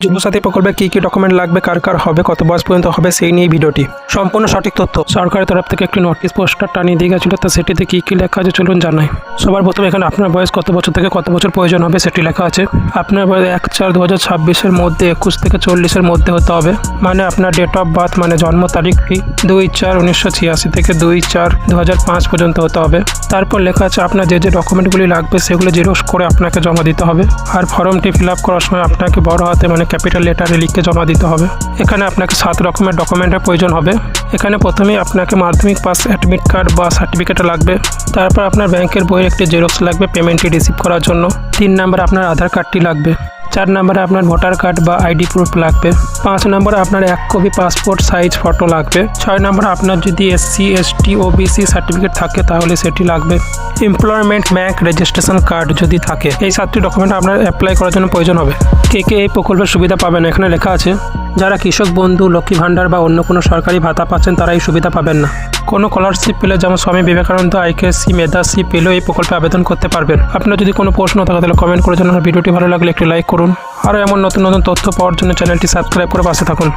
যুবসাথী প্রকল্পে কী কী ডকুমেন্ট লাগবে, কার কার হবে, কত বয়স পর্যন্ত হবে সেই নিয়ে ভিডিওটি। সম্পূর্ণ সঠিক তথ্য। সরকারের তরফ থেকে একটি নোটিশ পোস্টার টানিয়ে দিয়ে গেছিলো, তো সেটিতে কী কী লেখা আছে চলুন জানাই। সবার প্রথমে এখানে আপনার বয়স কত বছর থেকে কত বছর প্রয়োজন হবে সেটি লেখা আছে। আপনার বয়স 1/4/2026 মধ্যে 21 থেকে 40 মধ্যে হতে হবে। মানে আপনার ডেট অফ বার্থ মানে জন্ম তারিখটি 2/4/1986 থেকে 2/4/2005 পর্যন্ত হতে হবে। তারপর লেখা আছে আপনার যে যে ডকুমেন্টগুলি লাগবে সেগুলো জেরক্স করে আপনাকে জমা দিতে হবে। আর ফর্মটি ফিল আপ করার সময় আপনাকে বড় হাতে মানে ক্যাপিটাল লেটারে লিখে জমা দিতে হবে। এখানে আপনাকে 7 রকমের ডকুমেন্টের প্রয়োজন হবে। এখানে প্রথমেই আপনাকে মাধ্যমিক পাস অ্যাডমিট কার্ড বা সার্টিফিকেট লাগবে। তারপর আপনার ব্যাংকের বইয়ের একটি জেরক্স লাগবে পেমেন্টটি রিসিভ করার জন্য। 3 নম্বরে আপনার আধার কার্ডটি লাগবে। 4 নম্বরে আপনার ভোটার কার্ড বা আইডি প্রুফ লাগবে। 5 নম্বরে আপনার 1 কপি পাসপোর্ট সাইজ ফটো লাগবে। 6 নম্বরে আপনার যদি SC ST OBC সার্টিফিকেট থাকে তাহলে সেটি লাগবে। এমপ্লয়মেন্ট ব্যাংক রেজিস্ট্রেশন কার্ড যদি থাকে। এই 7টি ডকুমেন্ট আপনার অ্যাপ্লাই করার জন্য প্রয়োজন হবে। কে কে এই প্রকল্পের সুবিধা পাবেন এখানে লেখা আছে। যারা কৃষক বন্ধু, লক্ষ্মী ভাণ্ডার বা অন্য কোনো সরকারি ভাতা পাচ্ছেন তারা এই সুবিধা পাবেন না। কোনো স্কলারশিপ পেলে যেমন স্বামী বিবেকানন্দ IKSC মেধাশ্রী পেলেও এই প্রকল্পে আবেদন করতে পারবেন। আপনার যদি কোনো প্রশ্ন থাকে তাহলে কমেন্ট করে জানান। ভিডিওটি ভালো লাগলে একটি লাইক করুন। আরও এমন নতুন নতুন তথ্য পাওয়ার জন্য চ্যানেলটি সাবস্ক্রাইব করে পাশে থাকুন।